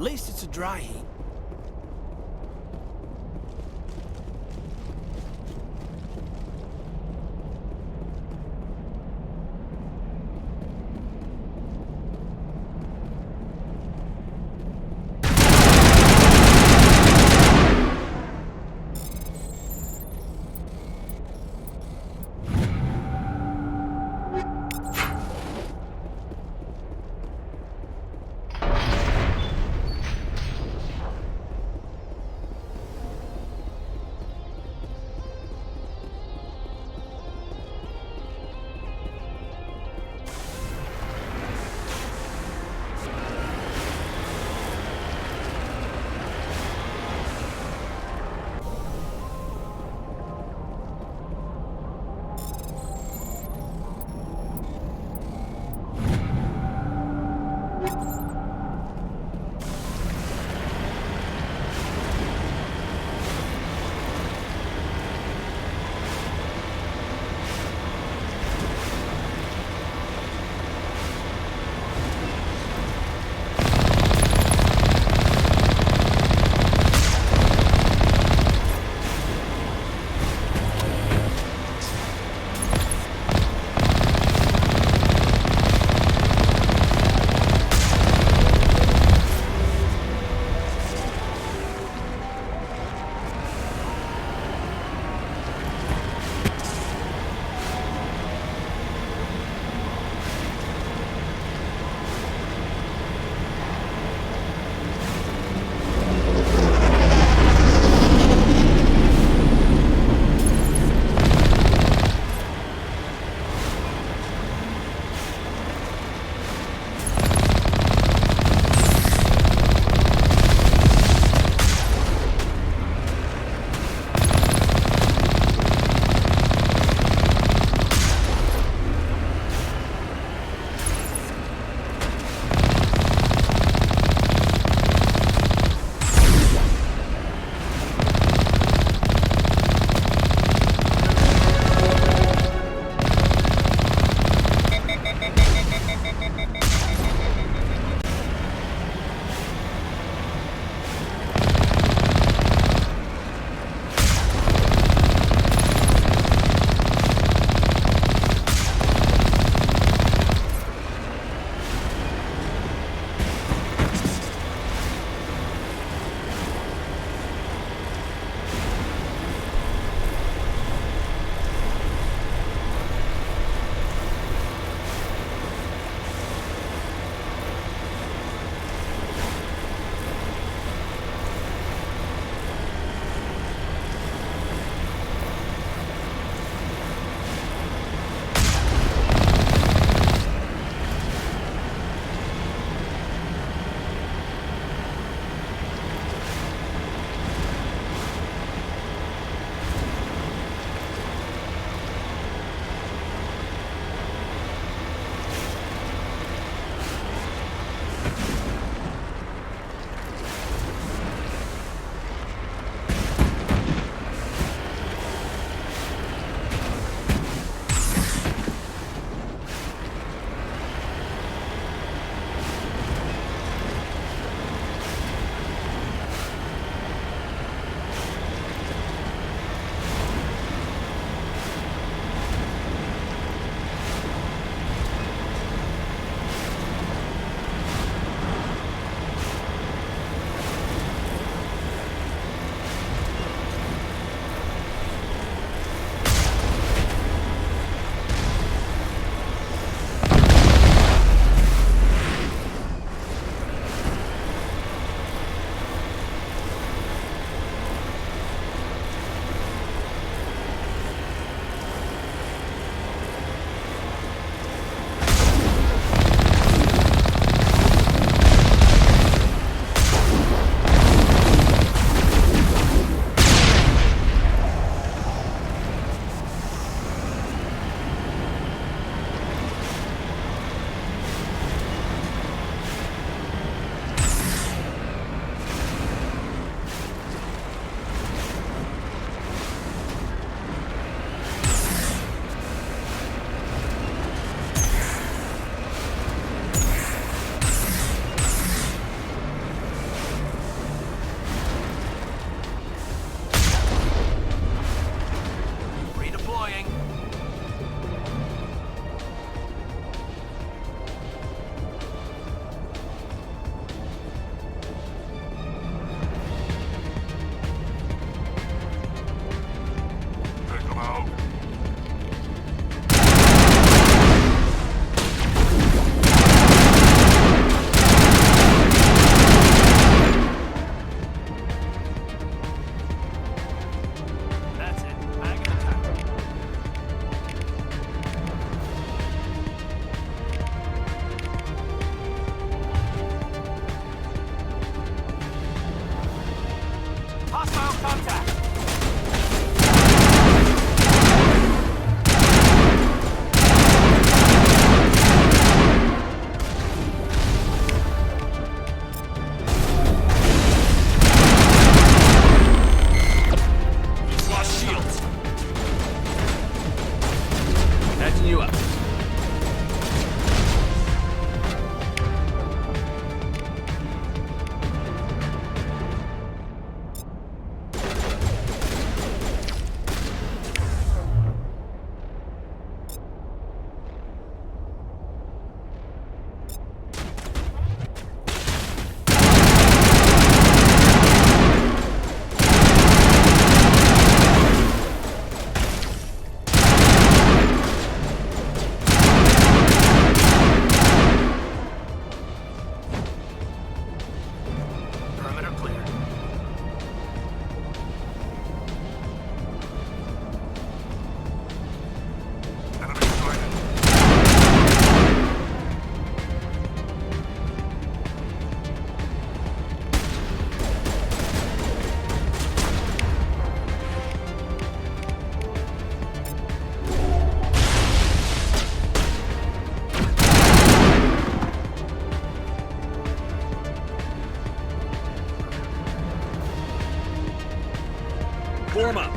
least it's a dry heat. Hostile contact! Lost shields. Patching you up. Perimeter clear. Enemy sighted. Form up.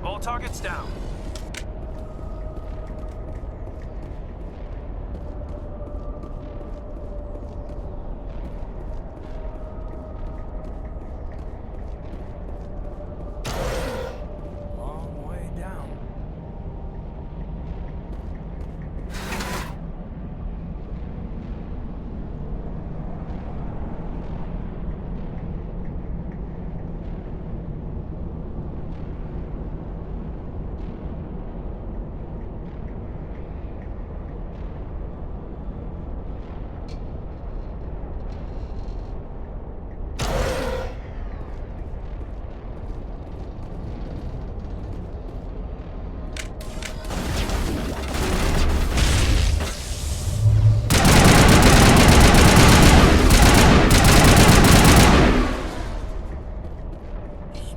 All targets down. Long way down.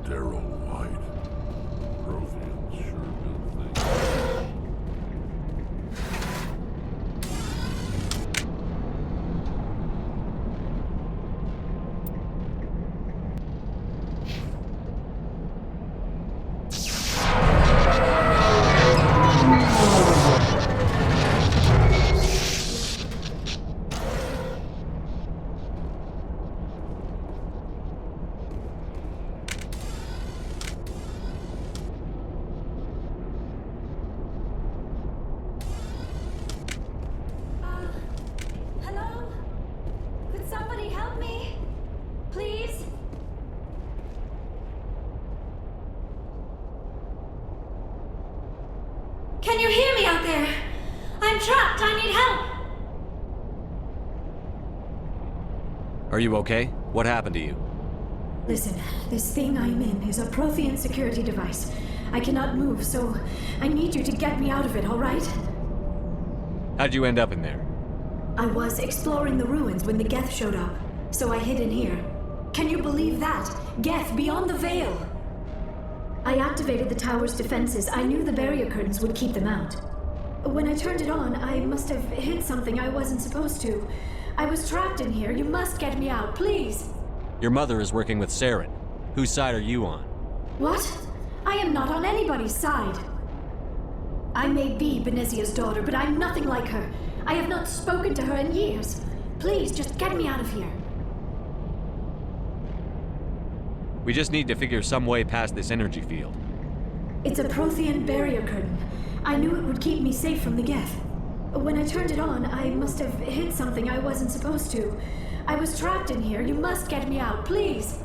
Sterile white. Protheans sure been thinking. Hello? Could somebody help me? Please? Can you hear me out there? I'm trapped. I need help. Are you okay? What happened to you? Listen, this thing I'm in is a Prothean security device. I cannot move, so I need you to get me out of it, all right? How'd you end up in there? I was exploring the ruins when the Geth showed up, so I hid in here. Can you believe that? Geth, beyond the veil! I activated the tower's defenses. I knew the barrier curtains would keep them out. When I turned it on, I must have hit something I wasn't supposed to. I was trapped in here. You must get me out, please! Your mother is working with Saren. Whose side are you on? What? I am not on anybody's side. I may be Benezia's daughter, but I'm nothing like her. I have not spoken to her in years. Please, just get me out of here. We just need to figure some way past this energy field. It's a Prothean barrier curtain. I knew it would keep me safe from the Geth. When I turned it on, I must have hit something I wasn't supposed to. I was trapped in here. You must get me out, please.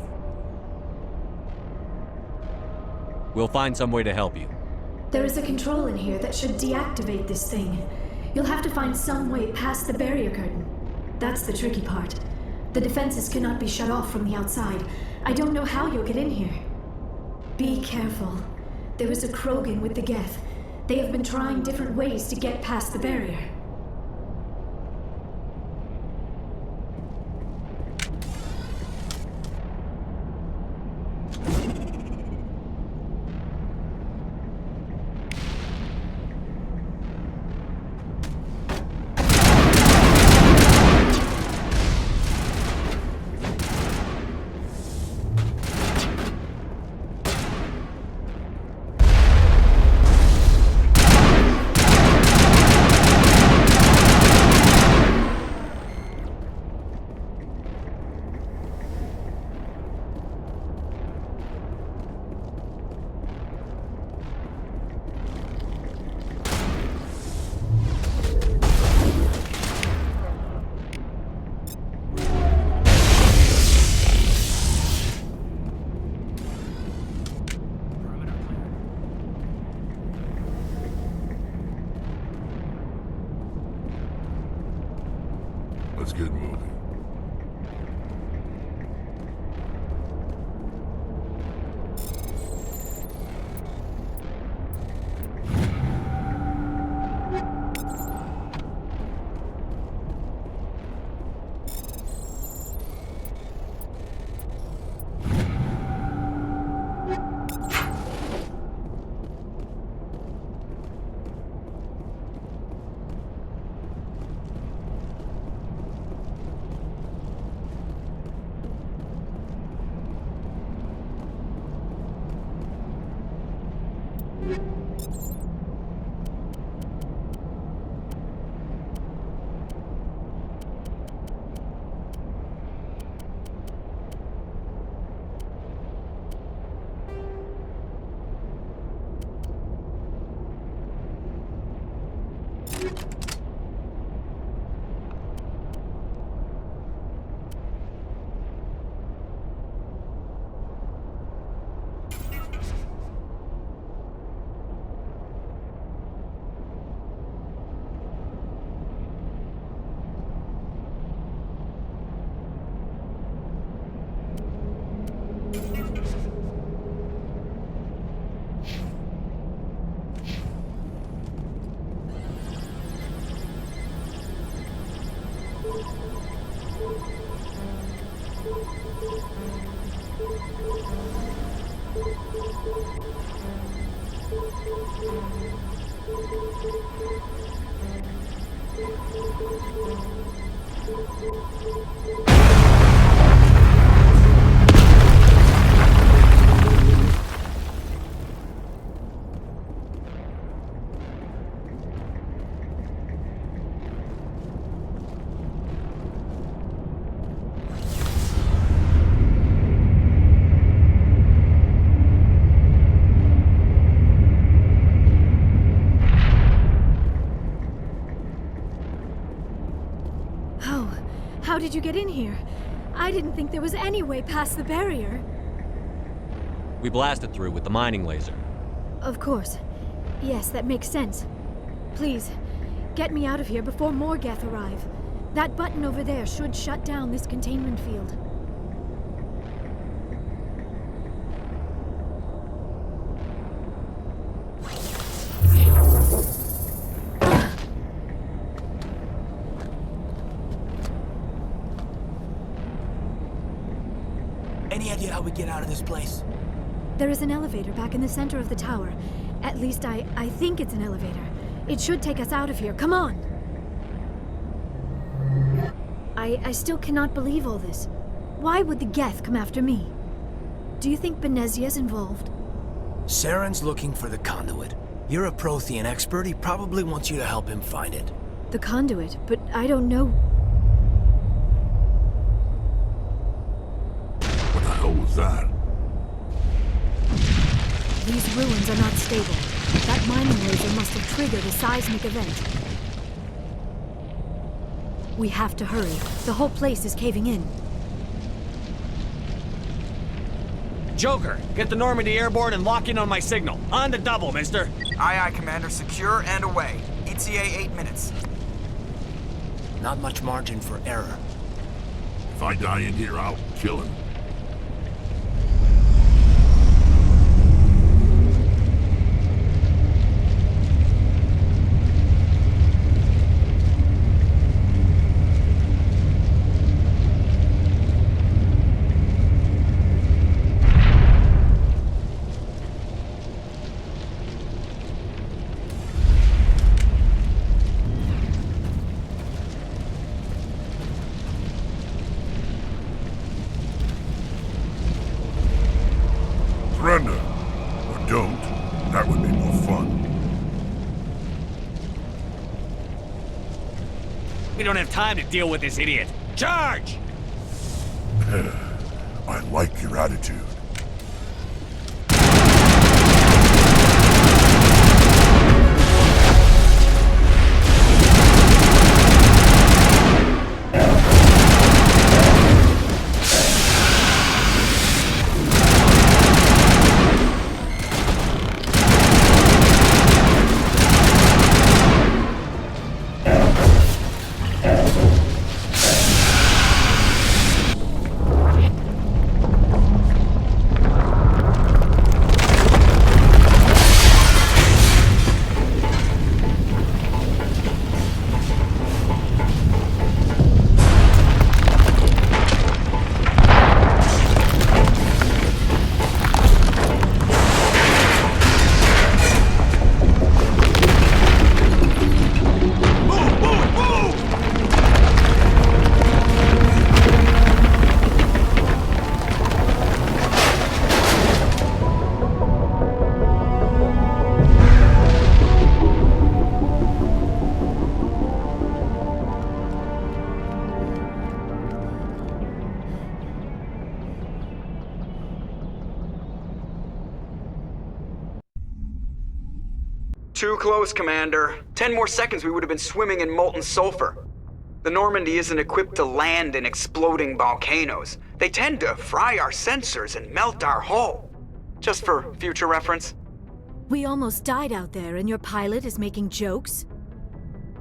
We'll find some way to help you. There is a control in here that should deactivate this thing. You'll have to find some way past the barrier curtain. That's the tricky part. The defenses cannot be shut off from the outside. I don't know how you'll get in here. Be careful. There is a Krogan with the Geth. They have been trying different ways to get past the barrier. Let's get moving. How did you get in here? I didn't think there was any way past the barrier. We blasted through with the mining laser. Of course. Yes, that makes sense. Please, get me out of here before more Geth arrive. That button over there should shut down this containment field. Any idea how we get out of this place? There is an elevator back in the center of the tower. At least I think it's an elevator. It should take us out of here. Come on! I still cannot believe all this. Why would the Geth come after me? Do you think Benezia's involved? Saren's looking for the conduit. You're a Prothean expert. He probably wants you to help him find it. The conduit, but I don't know. What the hell was that? These ruins are not stable. That mining laser must have triggered a seismic event. We have to hurry. The whole place is caving in. Joker, get the Normandy airborne and lock in on my signal. On the double, mister. Aye, aye, Commander. Secure and away. ETA 8 minutes. Not much margin for error. If I die in here, I'll kill him. have time to deal with this idiot. Charge! I like your attitude. Too close, Commander. 10 more seconds we would have been swimming in molten sulfur. The Normandy isn't equipped to land in exploding volcanoes. They tend to fry our sensors and melt our hull. Just for future reference. We almost died out there, and your pilot is making jokes?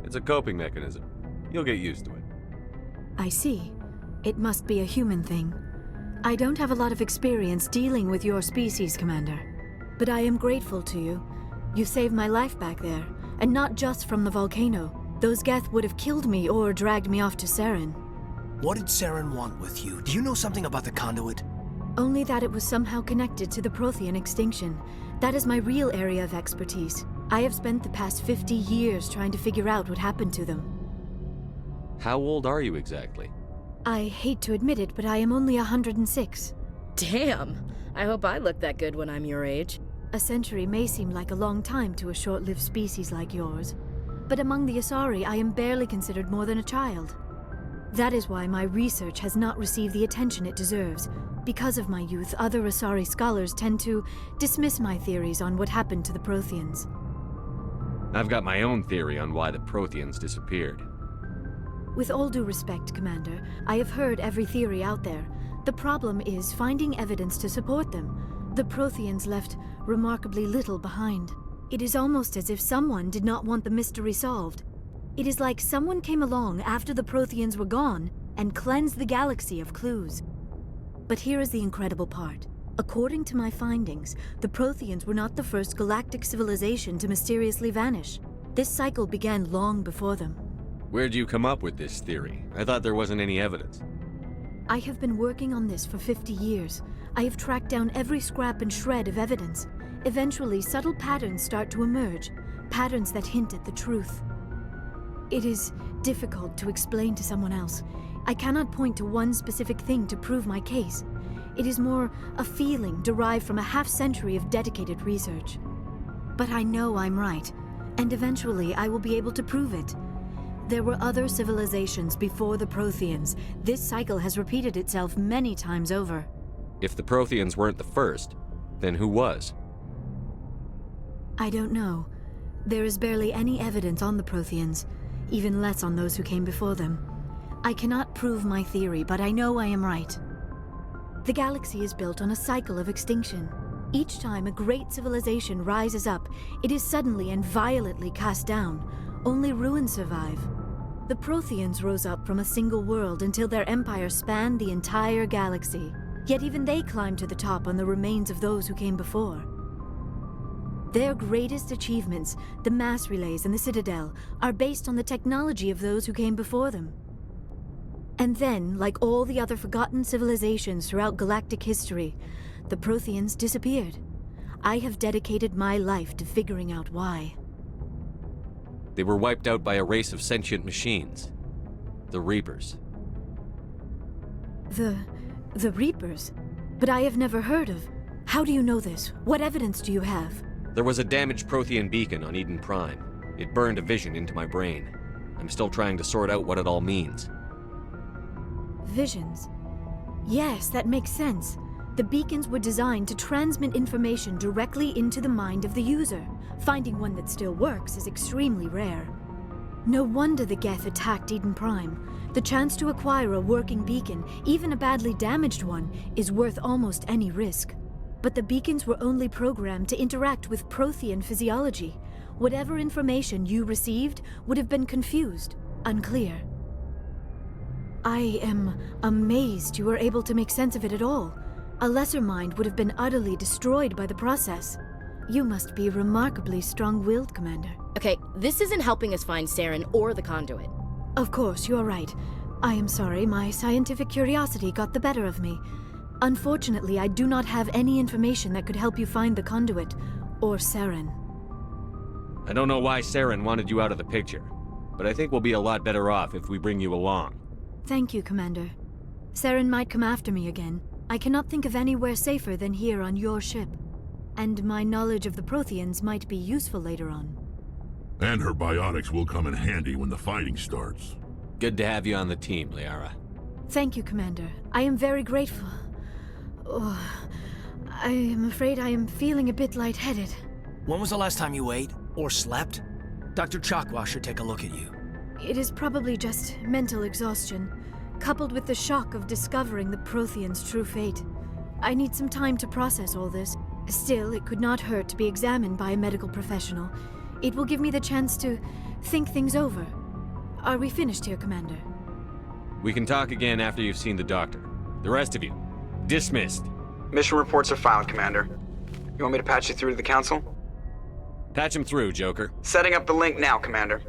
It's a coping mechanism. You'll get used to it. I see. It must be a human thing. I don't have a lot of experience dealing with your species, Commander. But I am grateful to you. You saved my life back there, and not just from the volcano. Those Geth would have killed me or dragged me off to Saren. What did Saren want with you? Do you know something about the conduit? Only that it was somehow connected to the Prothean extinction. That is my real area of expertise. I have spent the past 50 years trying to figure out what happened to them. How old are you exactly? I hate to admit it, but I am only 106. Damn! I hope I look that good when I'm your age. A century may seem like a long time to a short-lived species like yours, but among the Asari, I am barely considered more than a child. That is why my research has not received the attention it deserves. Because of my youth, other Asari scholars tend to dismiss my theories on what happened to the Protheans. I've got my own theory on why the Protheans disappeared. With all due respect, Commander, I have heard every theory out there. The problem is finding evidence to support them. The Protheans left remarkably little behind. It is almost as if someone did not want the mystery solved. It is like someone came along after the Protheans were gone and cleansed the galaxy of clues. But here is the incredible part. According to my findings, the Protheans were not the first galactic civilization to mysteriously vanish. This cycle began long before them. Where'd you come up with this theory? I thought there wasn't any evidence. I have been working on this for 50 years. I have tracked down every scrap and shred of evidence. Eventually, subtle patterns start to emerge, patterns that hint at the truth. It is difficult to explain to someone else. I cannot point to one specific thing to prove my case. It is more a feeling derived from a half-century of dedicated research. But I know I'm right, and eventually I will be able to prove it. There were other civilizations before the Protheans. This cycle has repeated itself many times over. If the Protheans weren't the first, then who was? I don't know. There is barely any evidence on the Protheans, even less on those who came before them. I cannot prove my theory, but I know I am right. The galaxy is built on a cycle of extinction. Each time a great civilization rises up, it is suddenly and violently cast down. Only ruins survive. The Protheans rose up from a single world until their empire spanned the entire galaxy. Yet even they climbed to the top on the remains of those who came before. Their greatest achievements, the mass relays and the Citadel, are based on the technology of those who came before them. And then, like all the other forgotten civilizations throughout galactic history, the Protheans disappeared. I have dedicated my life to figuring out why. They were wiped out by a race of sentient machines. The Reapers. The Reapers? But I have never heard of. How do you know this? What evidence do you have? There was a damaged Prothean beacon on Eden Prime. It burned a vision into my brain. A I'm still trying to sort out what it all means. Visions. Yes, that makes sense. The beacons were designed to transmit information directly into the mind of the user. Finding one that still works is extremely rare. No wonder the Geth attacked Eden Prime. The chance to acquire a working beacon, even a badly damaged one, is worth almost any risk. But the beacons were only programmed to interact with Prothean physiology. Whatever information you received would have been confused, unclear. I am amazed you were able to make sense of it at all. A lesser mind would have been utterly destroyed by the process. You must be remarkably strong-willed, Commander. Okay, this isn't helping us find Saren or the conduit. Of course, you're right. I am sorry, my scientific curiosity got the better of me. Unfortunately, I do not have any information that could help you find the conduit, or Saren. I don't know why Saren wanted you out of the picture, but I think we'll be a lot better off if we bring you along. Thank you, Commander. Saren might come after me again. I cannot think of anywhere safer than here on your ship. And my knowledge of the Protheans might be useful later on. And her biotics will come in handy when the fighting starts. Good to have you on the team, Liara. Thank you, Commander. I am very grateful. Oh, I am afraid I am feeling a bit lightheaded. When was the last time you ate or slept? Dr. Chakwa should take a look at you. It is probably just mental exhaustion, coupled with the shock of discovering the Protheans' true fate. I need some time to process all this. Still, it could not hurt to be examined by a medical professional. It will give me the chance to think things over. Are we finished here, Commander? We can talk again after you've seen the doctor. The rest of you, dismissed. Mission reports are filed, Commander. You want me to patch you through to the Council? Patch him through, Joker. Setting up the link now, Commander.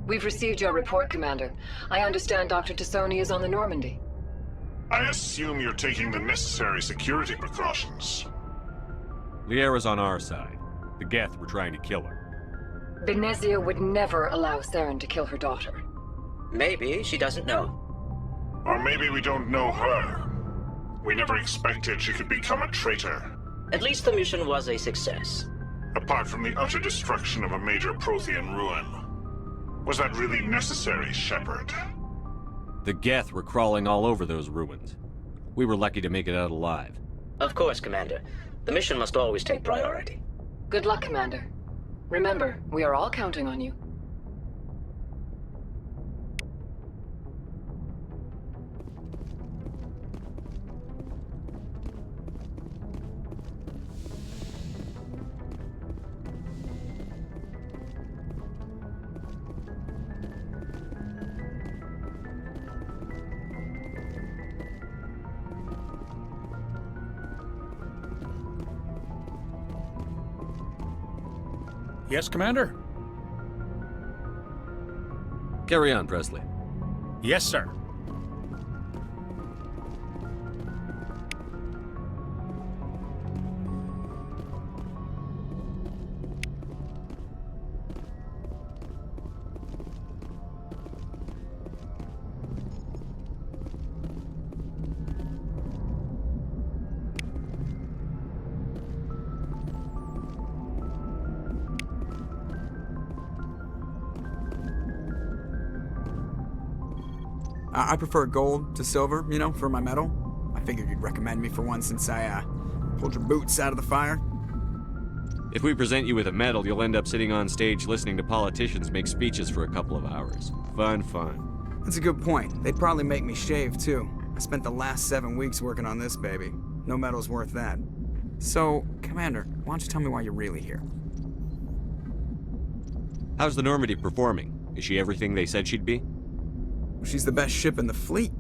We've received your report, Commander. I understand Dr. Tassoni is on the Normandy. I assume you're taking the necessary security precautions. Liara's on our side. The Geth were trying to kill her. Benezia would never allow Saren to kill her daughter. Maybe she doesn't know. Or maybe we don't know her. We never expected she could become a traitor. At least the mission was a success. Apart from the utter destruction of a major Prothean ruin. Was that really necessary, Shepard? The Geth were crawling all over those ruins. We were lucky to make it out alive. Of course, Commander. The mission must always take priority. Good luck, Commander. Remember, we are all counting on you. Yes, Commander? Carry on, Presley. Yes, sir. I prefer gold to silver, you know, for my medal. I figured you'd recommend me for one since I, pulled your boots out of the fire. If we present you with a medal, you'll end up sitting on stage listening to politicians make speeches for a couple of hours. Fun, fun. That's a good point. They'd probably make me shave, too. I spent the last 7 weeks working on this baby. No medal's worth that. So, Commander, why don't you tell me why you're really here? How's the Normandy performing? Is she everything they said she'd be? She's the best ship in the fleet.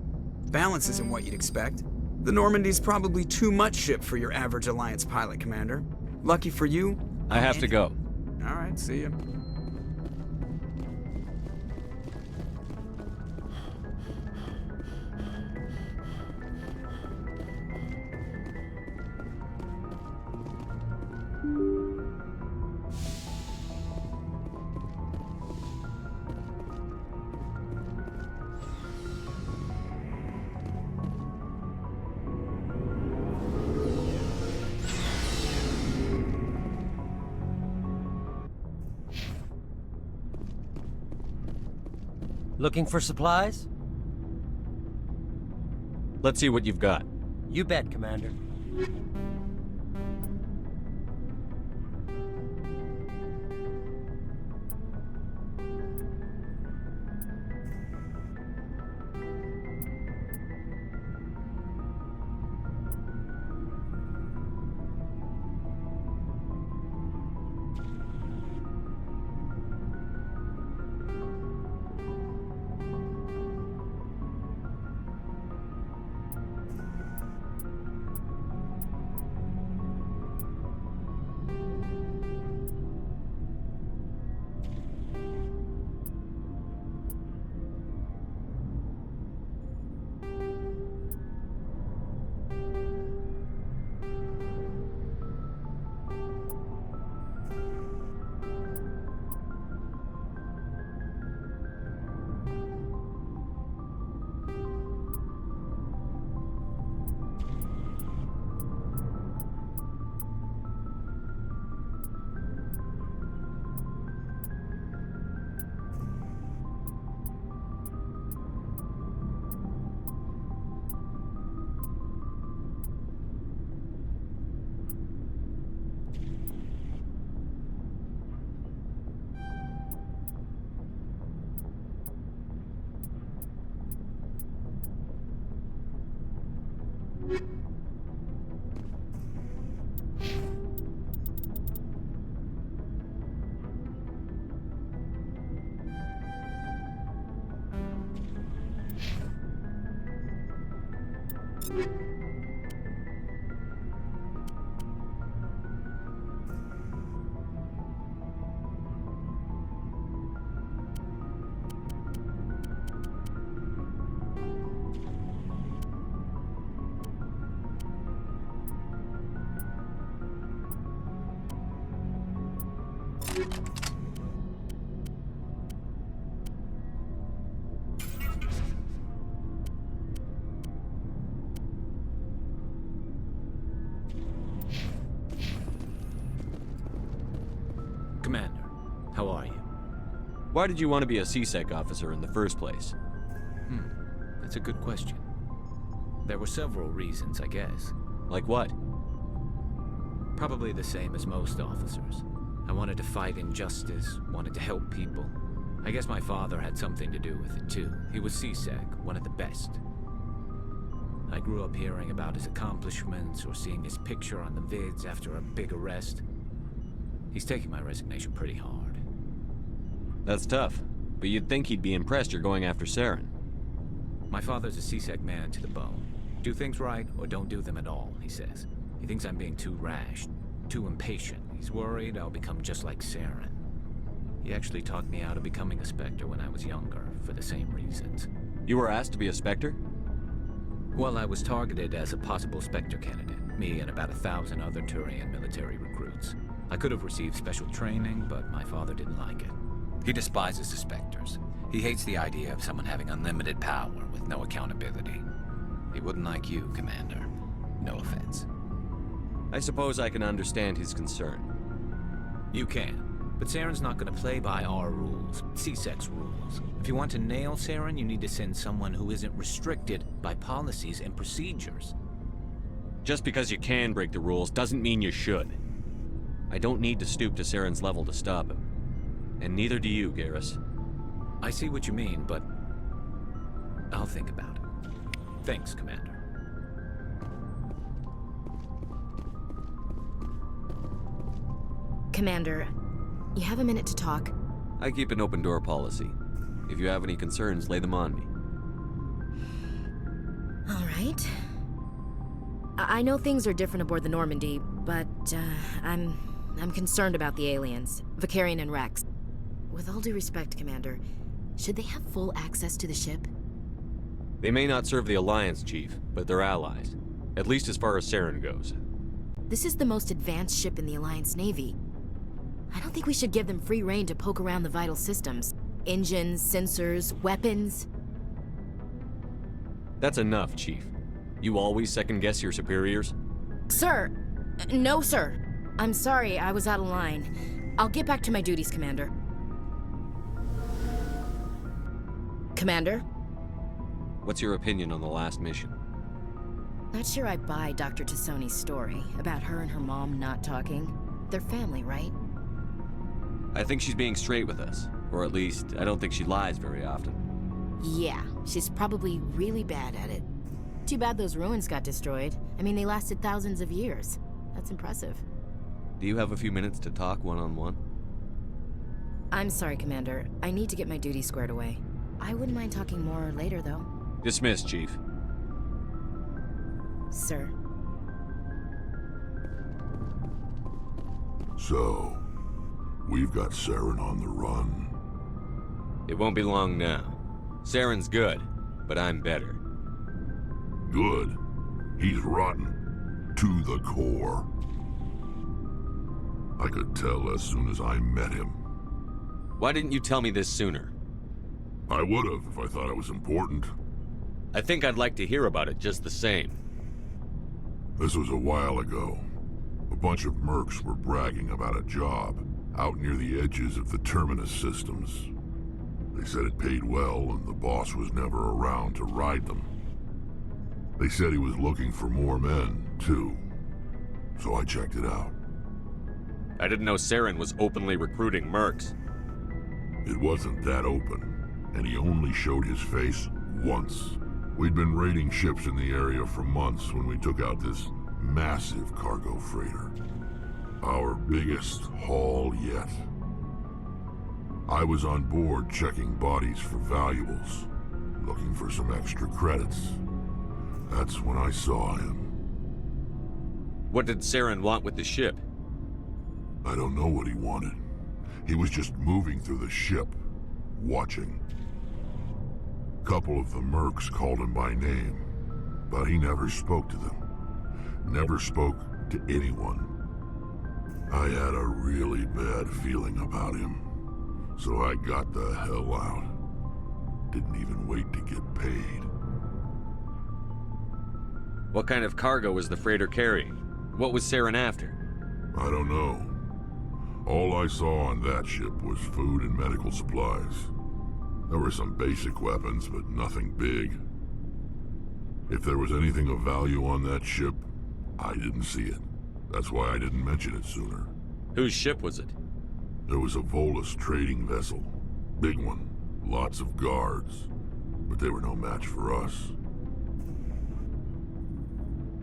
Balance isn't what you'd expect. The Normandy's probably too much ship for your average Alliance pilot, Commander. Lucky for you, I have to go. All right, see ya. Looking for supplies? Let's see what you've got. You bet, Commander. Commander, how are you? Why did you want to be a CSEC officer in the first place? That's a good question. There were several reasons, I guess. Like what? Probably the same as most officers. I wanted to fight injustice, wanted to help people. I guess my father had something to do with it too. He was CSEC, one of the best. I grew up hearing about his accomplishments or seeing his picture on the vids after a big arrest. He's taking my resignation pretty hard. That's tough, but you'd think he'd be impressed you're going after Saren. My father's a CSEC man to the bone. Do things right or don't do them at all, he says. He thinks I'm being too rash, too impatient. He's worried I'll become just like Saren. He actually talked me out of becoming a Spectre when I was younger, for the same reasons. You were asked to be a Spectre? Well, I was targeted as a possible Spectre candidate, me and about 1,000 other Turian military recruits. I could have received special training, but my father didn't like it. He despises the Spectres. He hates the idea of someone having unlimited power with no accountability. He wouldn't like you, Commander. No offense. I suppose I can understand his concern. You can. But Saren's not going to play by our rules, CSEC's rules. If you want to nail Saren, you need to send someone who isn't restricted by policies and procedures. Just because you can break the rules doesn't mean you should. I don't need to stoop to Saren's level to stop him. And neither do you, Garrus. I see what you mean, but I'll think about it. Thanks, Commander. Commander, you have a minute to talk? I keep an open door policy. If you have any concerns, lay them on me. All right. I know things are different aboard the Normandy, but I'm concerned about the aliens, Vakarian and Rex. With all due respect, Commander, should they have full access to the ship? They may not serve the Alliance, Chief, but they're allies. At least as far as Saren goes. This is the most advanced ship in the Alliance Navy. I don't think we should give them free rein to poke around the vital systems. Engines, sensors, weapons. That's enough, Chief. You always second-guess your superiors? Sir! No, sir. I'm sorry, I was out of line. I'll get back to my duties, Commander. Commander? What's your opinion on the last mission? Not sure I buy Dr. Tassoni's story about her and her mom not talking. They're family, right? I think she's being straight with us. Or at least, I don't think she lies very often. Yeah, she's probably really bad at it. Too bad those ruins got destroyed. I mean, they lasted thousands of years. That's impressive. Do you have a few minutes to talk one-on-one? I'm sorry, Commander. I need to get my duty squared away. I wouldn't mind talking more later, though. Dismissed, Chief. Sir. So, we've got Saren on the run. It won't be long now. Saren's good, but I'm better. Good? He's rotten. To the core. I could tell as soon as I met him. Why didn't you tell me this sooner? I would've if I thought it was important. I think I'd like to hear about it just the same. This was a while ago. A bunch of mercs were bragging about a job out near the edges of the Terminus systems. They said it paid well and the boss was never around to ride them. They said he was looking for more men, too. So I checked it out. I didn't know Saren was openly recruiting mercs. It wasn't that open, and he only showed his face once. We'd been raiding ships in the area for months when we took out this massive cargo freighter. Our biggest haul yet. I was on board checking bodies for valuables, looking for some extra credits. That's when I saw him. What did Saren want with the ship? I don't know what he wanted. He was just moving through the ship, watching. Couple of the mercs called him by name, but he never spoke to them. Never spoke to anyone. I had a really bad feeling about him, so I got the hell out. Didn't even wait to get paid. What kind of cargo was the freighter carrying? What was Saren after? I don't know. All I saw on that ship was food and medical supplies. There were some basic weapons, but nothing big. If there was anything of value on that ship, I didn't see it. That's why I didn't mention it sooner. Whose ship was it? There was a Volus trading vessel. Big one. Lots of guards. But they were no match for us.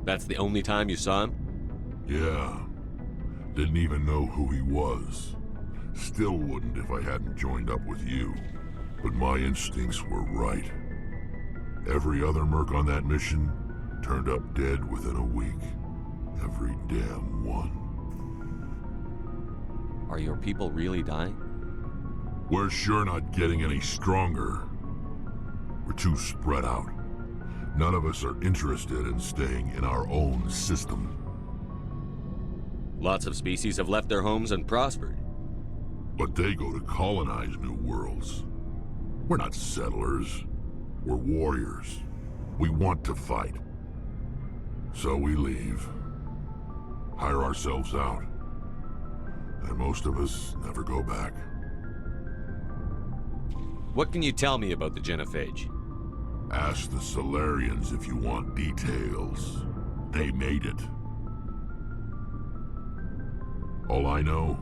That's the only time you saw him? Yeah. Didn't even know who he was. Still wouldn't if I hadn't joined up with you. But my instincts were right. Every other merc on that mission turned up dead within a week. Every damn one. Are your people really dying? We're sure not getting any stronger. We're too spread out. None of us are interested in staying in our own system. Lots of species have left their homes and prospered. But they go to colonize new worlds. We're not settlers. We're warriors. We want to fight. So we leave. Hire ourselves out. And most of us never go back. What can you tell me about the Genophage? Ask the Solarians if you want details. They made it. All I know,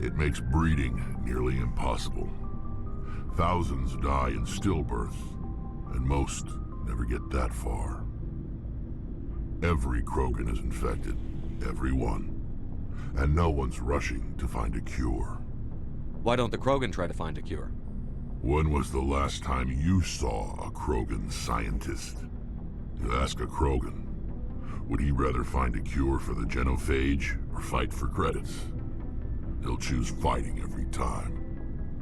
it makes breeding nearly impossible. Thousands die in stillbirth, and most never get that far. Every Krogan is infected, every one. And no one's rushing to find a cure. Why don't the Krogan try to find a cure? When was the last time you saw a Krogan scientist? You ask a Krogan, would he rather find a cure for the Genophage or fight for credits? He'll choose fighting every time.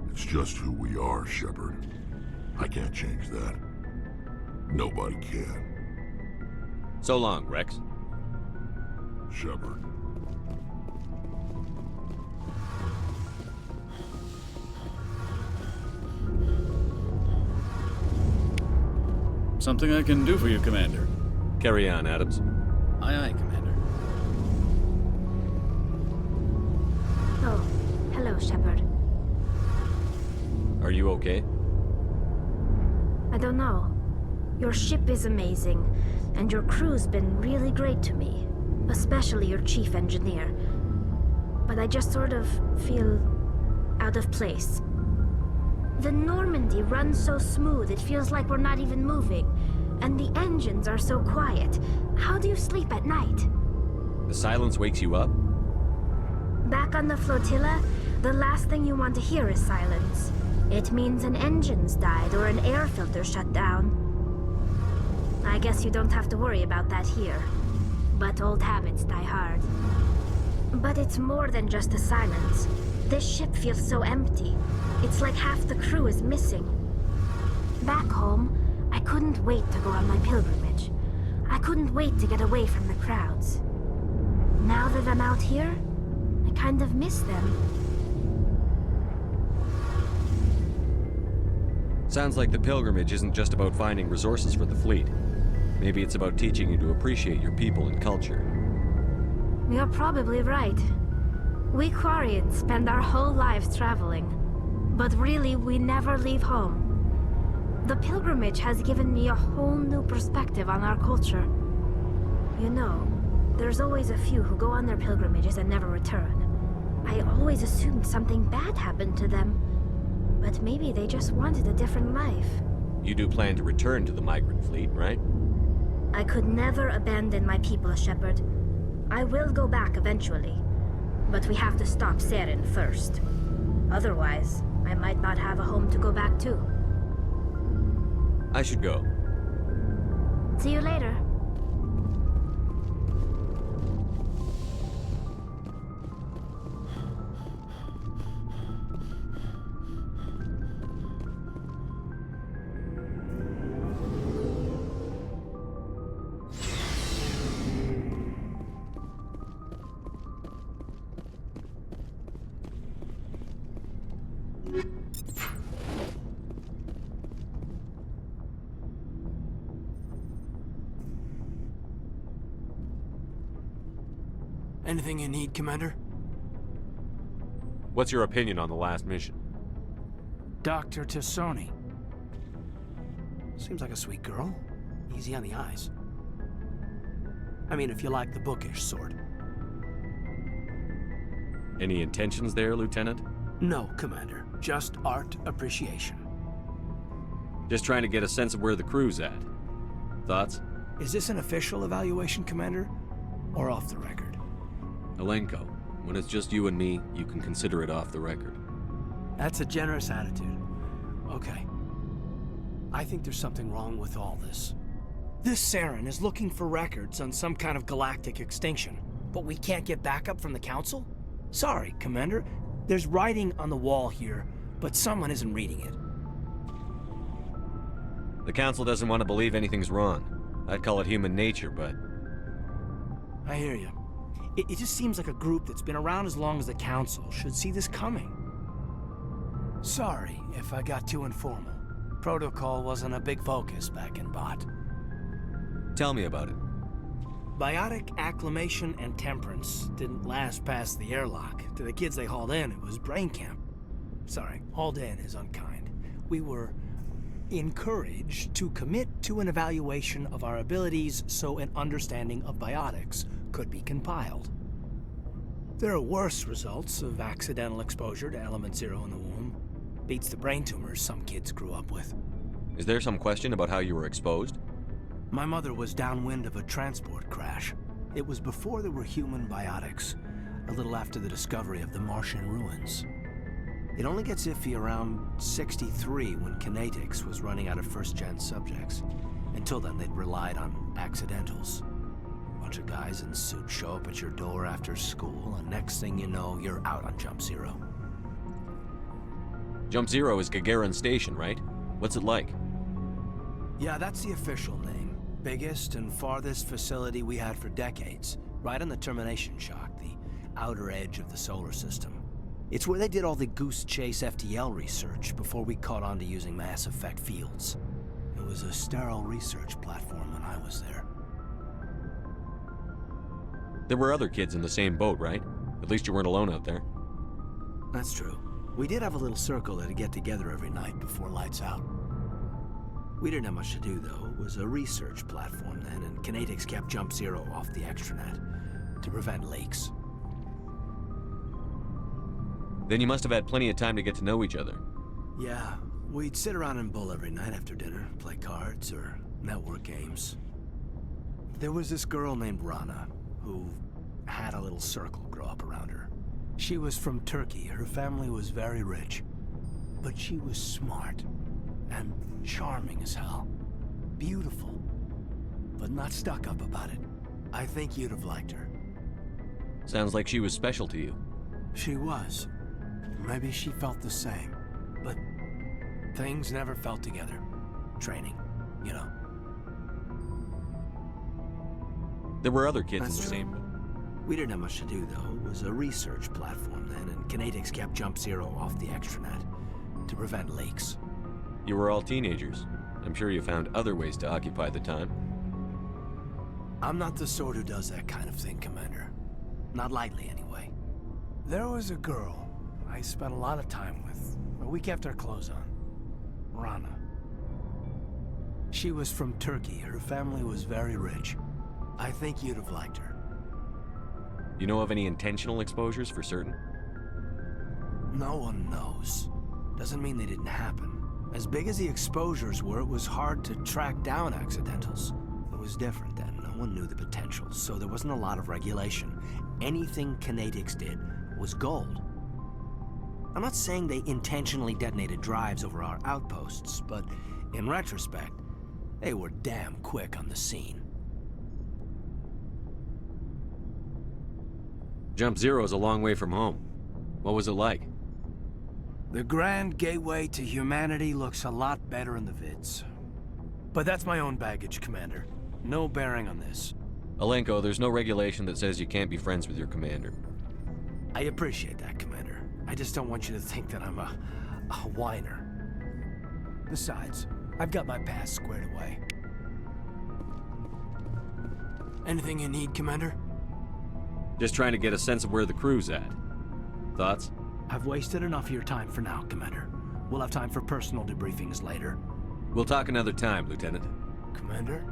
It's just who we are, Shepard. I can't change that. Nobody can. So long, Rex. Shepard. Something I can do for you, Commander. Carry on, Adams. Aye, aye, Commander. Oh, hello, Shepard. Are you okay? I don't know. Your ship is amazing, and your crew's been really great to me. Especially your chief engineer. But I just sort of feel out of place. The Normandy runs so smooth it feels like we're not even moving. And the engines are so quiet. How do you sleep at night? The silence wakes you up? Back on the flotilla, the last thing you want to hear is silence. It means an engine's died or an air filter shut down. I guess you don't have to worry about that here. But old habits die hard. But it's more than just the silence. This ship feels so empty. It's like half the crew is missing. Back home, I couldn't wait to go on my pilgrimage. I couldn't wait to get away from the crowds. Now that I'm out here, I kind of miss them. Sounds like the pilgrimage isn't just about finding resources for the fleet. Maybe it's about teaching you to appreciate your people and culture. You're probably right. We Quarians spend our whole lives traveling. But really, we never leave home. The pilgrimage has given me a whole new perspective on our culture. You know, there's always a few who go on their pilgrimages and never return. I always assumed something bad happened to them. But maybe they just wanted a different life. You do plan to return to the migrant fleet, right? I could never abandon my people, Shepard. I will go back eventually. But we have to stop Saren first. Otherwise, I might not have a home to go back to. I should go. See you later. Anything you need, Commander? What's your opinion on the last mission? Dr. T'Soni. Seems like a sweet girl. Easy on the eyes. I mean, if you like the bookish sort. Any intentions there, Lieutenant? No, Commander. Just art appreciation. Just trying to get a sense of where the crew's at. Thoughts? Is this an official evaluation, Commander? Or off the record? Alenko, when it's just you and me, you can consider it off the record. That's a generous attitude. Okay. I think there's something wrong with all this. This Saren is looking for records on some kind of galactic extinction, but we can't get backup from the Council? Sorry, Commander. There's writing on the wall here, but someone isn't reading it. The Council doesn't want to believe anything's wrong. I'd call it human nature, but... I hear you. It just seems like a group that's been around as long as the Council should see this coming. Sorry if I got too informal. Protocol wasn't a big focus back in Bot. Tell me about it. Biotic acclimation and temperance didn't last past the airlock. To the kids they hauled in, it was brain camp. Sorry, hauled in is unkind. We were encouraged to commit to an evaluation of our abilities so an understanding of biotics could be compiled. There are worse results of accidental exposure to Element Zero in the womb. Beats the brain tumors some kids grew up with. Is there some question about how you were exposed? My mother was downwind of a transport crash. It was before there were human biotics, a little after the discovery of the Martian ruins. It only gets iffy around 63 when Kinetics was running out of first-gen subjects. Until then, they'd relied on accidentals. A bunch of guys in suits show up at your door after school, and next thing you know, you're out on Jump Zero. Jump Zero is Gagarin Station, right? What's it like? Yeah, that's the official name. Biggest and farthest facility we had for decades. Right on the termination shock, the outer edge of the solar system. It's where they did all the Goose Chase FTL research before we caught on to using mass effect fields. It was a sterile research platform when I was there. There were other kids in the same boat, right? At least you weren't alone out there. That's true. We did have a little circle that'd get together every night before lights out. We didn't have much to do, though. It was a research platform then, and Kinetics kept Jump Zero off the extranet to prevent leaks. Then you must have had plenty of time to get to know each other. Yeah, we'd sit around and bull every night after dinner, play cards or network games. There was this girl named Rana, who had a little circle grow up around her. She was from Turkey. Her family was very rich. But she was smart and charming as hell. Beautiful, but not stuck up about it. I think you'd have liked her. Sounds like she was special to you. She was. Maybe she felt the same. But things never felt together. Training, you know. There were other kids That's in the true. same. We didn't have much to do, though. It was a research platform then, and Kinetics kept Jump Zero off the extranet to prevent leaks. You were all teenagers. I'm sure you found other ways to occupy the time. I'm not the sort who does that kind of thing, Commander. Not lightly, anyway. There was a girl I spent a lot of time with, but we kept our clothes on. Rana. She was from Turkey. Her family was very rich. I think you'd have liked her. You know of any intentional exposures for certain? No one knows. Doesn't mean they didn't happen. As big as the exposures were, it was hard to track down accidentals. It was different then. No one knew the potential, so there wasn't a lot of regulation. Anything Kinetics did was gold. I'm not saying they intentionally detonated drives over our outposts, but in retrospect, they were damn quick on the scene. Jump Zero's a long way from home. What was it like? The Grand Gateway to Humanity looks a lot better in the vids. But that's my own baggage, Commander. No bearing on this. Alenko, there's no regulation that says you can't be friends with your commander. I appreciate that, Commander. I just don't want you to think that I'm a whiner. Besides, I've got my past squared away. Anything you need, Commander? Just trying to get a sense of where the crew's at. Thoughts? I've wasted enough of your time for now, Commander. We'll have time for personal debriefings later. We'll talk another time, Lieutenant. Commander?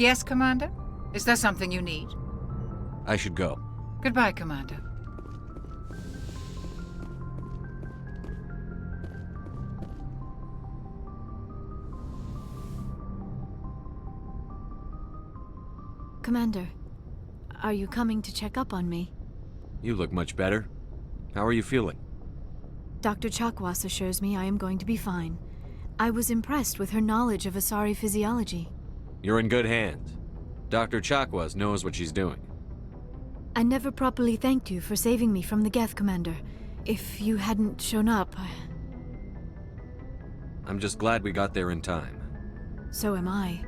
Yes, Commander? Is there something you need? I should go. Goodbye, Commander. Commander, are you coming to check up on me? You look much better. How are you feeling? Dr. Chakwas assures me I am going to be fine. I was impressed with her knowledge of Asari physiology. You're in good hands. Dr. Chakwas knows what she's doing. I never properly thanked you for saving me from the Geth, Commander. If you hadn't shown up... I'm just glad we got there in time. So am I.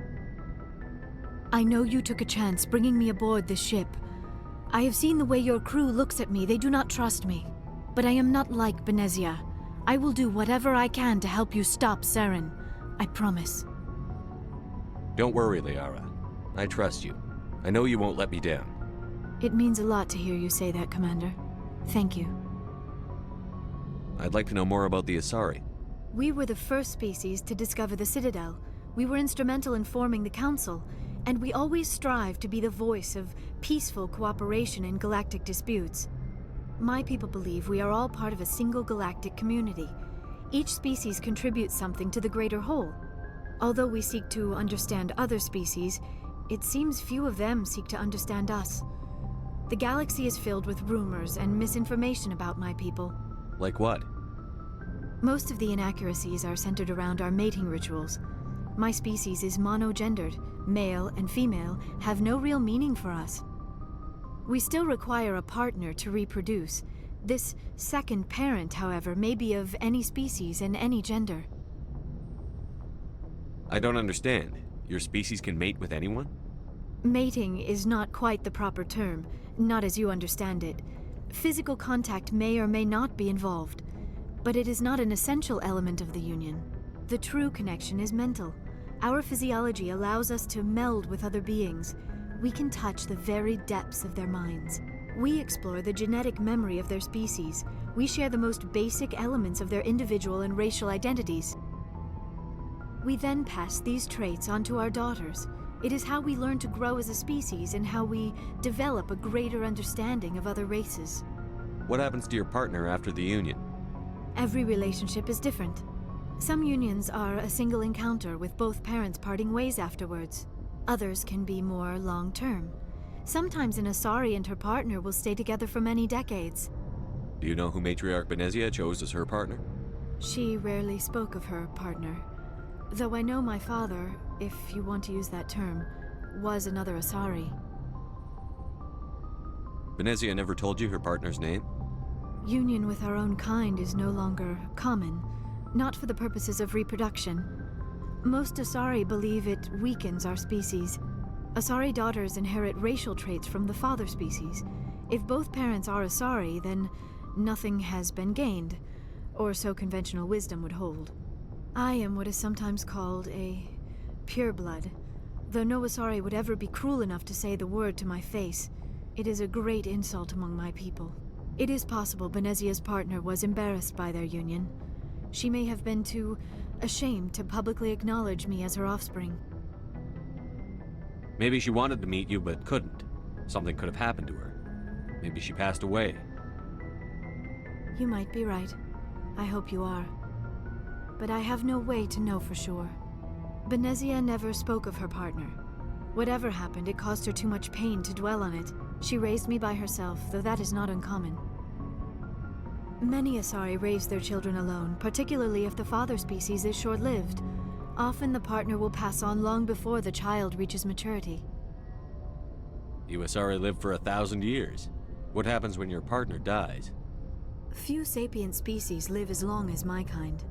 I know you took a chance bringing me aboard this ship. I have seen the way your crew looks at me. They do not trust me. But I am not like Benezia. I will do whatever I can to help you stop Saren. I promise. Don't worry, Liara. I trust you. I know you won't let me down. It means a lot to hear you say that, Commander. Thank you. I'd like to know more about the Asari. We were the first species to discover the Citadel. We were instrumental in forming the Council, and we always strive to be the voice of peaceful cooperation in galactic disputes. My people believe we are all part of a single galactic community. Each species contributes something to the greater whole. Although we seek to understand other species, it seems few of them seek to understand us. The galaxy is filled with rumors and misinformation about my people. Like what? Most of the inaccuracies are centered around our mating rituals. My species is monogendered. Male and female have no real meaning for us. We still require a partner to reproduce. This second parent, however, may be of any species and any gender. I don't understand. Your species can mate with anyone? Mating is not quite the proper term, not as you understand it. Physical contact may or may not be involved, but it is not an essential element of the union. The true connection is mental. Our physiology allows us to meld with other beings. We can touch the very depths of their minds. We explore the genetic memory of their species. We share the most basic elements of their individual and racial identities. We then pass these traits on to our daughters. It is how we learn to grow as a species and how we develop a greater understanding of other races. What happens to your partner after the union? Every relationship is different. Some unions are a single encounter with both parents parting ways afterwards. Others can be more long-term. Sometimes an Asari and her partner will stay together for many decades. Do you know who Matriarch Benezia chose as her partner? She rarely spoke of her partner. Though I know my father, if you want to use that term, was another Asari. Benezia never told you her partner's name? Union with our own kind is no longer common, not for the purposes of reproduction. Most Asari believe it weakens our species. Asari daughters inherit racial traits from the father species. If both parents are Asari, then nothing has been gained, or so conventional wisdom would hold. I am what is sometimes called a pureblood, though no Asari would ever be cruel enough to say the word to my face. It is a great insult among my people. It is possible Benezia's partner was embarrassed by their union. She may have been too ashamed to publicly acknowledge me as her offspring. Maybe she wanted to meet you but couldn't. Something could have happened to her. Maybe she passed away. You might be right. I hope you are. But I have no way to know for sure. Benezia never spoke of her partner. Whatever happened, it caused her too much pain to dwell on it. She raised me by herself, though that is not uncommon. Many Asari raise their children alone, particularly if the father species is short-lived. Often the partner will pass on long before the child reaches maturity. You Asari live for 1,000 years. What happens when your partner dies? Few sapient species live as long as my kind.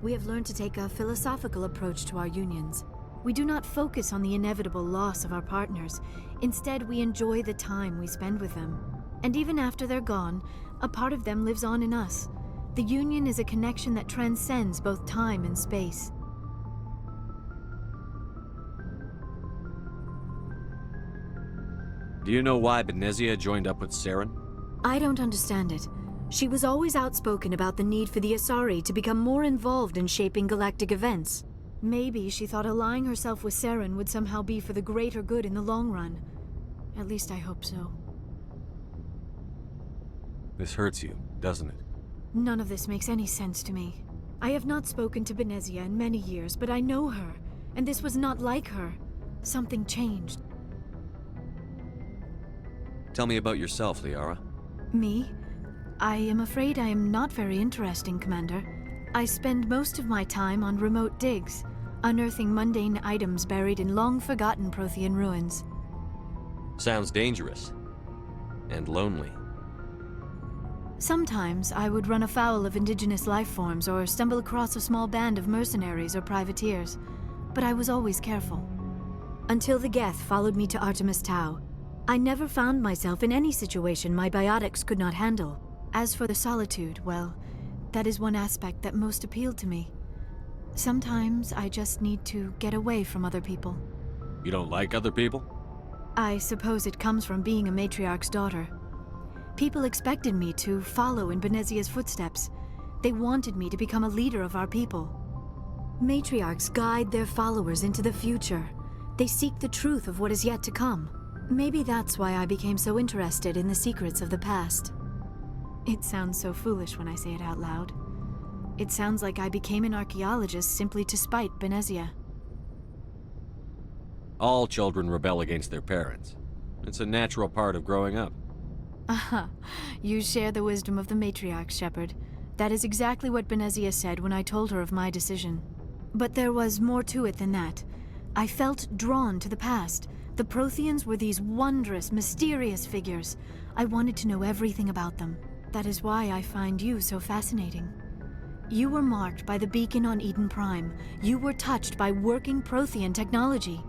We have learned to take a philosophical approach to our unions. We do not focus on the inevitable loss of our partners. Instead, we enjoy the time we spend with them. And even after they're gone, a part of them lives on in us. The union is a connection that transcends both time and space. Do you know why Benezia joined up with Saren? I don't understand it. She was always outspoken about the need for the Asari to become more involved in shaping galactic events. Maybe she thought allying herself with Saren would somehow be for the greater good in the long run. At least I hope so. This hurts you, doesn't it? None of this makes any sense to me. I have not spoken to Benezia in many years, but I know her, and this was not like her. Something changed. Tell me about yourself, Liara. Me? I am afraid I am not very interesting, Commander. I spend most of my time on remote digs, unearthing mundane items buried in long-forgotten Prothean ruins. Sounds dangerous. And lonely. Sometimes I would run afoul of indigenous life forms or stumble across a small band of mercenaries or privateers, but I was always careful. Until the Geth followed me to Artemis Tau, I never found myself in any situation my biotics could not handle. As for the solitude, well, that is one aspect that most appealed to me. Sometimes I just need to get away from other people. You don't like other people? I suppose it comes from being a matriarch's daughter. People expected me to follow in Benezia's footsteps. They wanted me to become a leader of our people. Matriarchs guide their followers into the future. They seek the truth of what is yet to come. Maybe that's why I became so interested in the secrets of the past. It sounds so foolish when I say it out loud. It sounds like I became an archaeologist simply to spite Benezia. All children rebel against their parents. It's a natural part of growing up. Aha, you share the wisdom of the matriarch, Shepard. That is exactly what Benezia said when I told her of my decision. But there was more to it than that. I felt drawn to the past. The Protheans were these wondrous, mysterious figures. I wanted to know everything about them. That is why I find you so fascinating. You were marked by the beacon on Eden Prime. You were touched by working Prothean technology.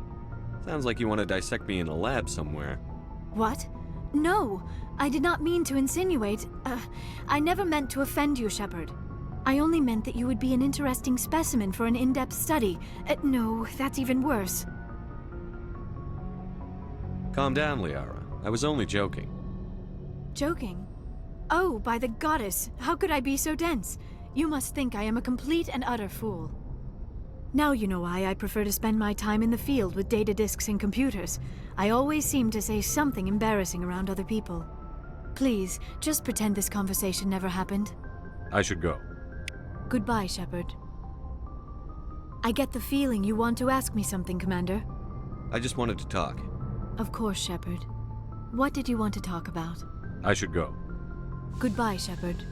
Sounds like you want to dissect me in a lab somewhere. What? No, I did not mean to insinuate. I never meant to offend you, Shepard. I only meant that you would be an interesting specimen for an in-depth study. No, that's even worse. Calm down, Liara. I was only joking. Joking? Oh, by the goddess, how could I be so dense? You must think I am a complete and utter fool. Now you know why I prefer to spend my time in the field with data disks and computers. I always seem to say something embarrassing around other people. Please, just pretend this conversation never happened. I should go. Goodbye, Shepard. I get the feeling you want to ask me something, Commander. I just wanted to talk. Of course, Shepard. What did you want to talk about? I should go. Goodbye, Shepard.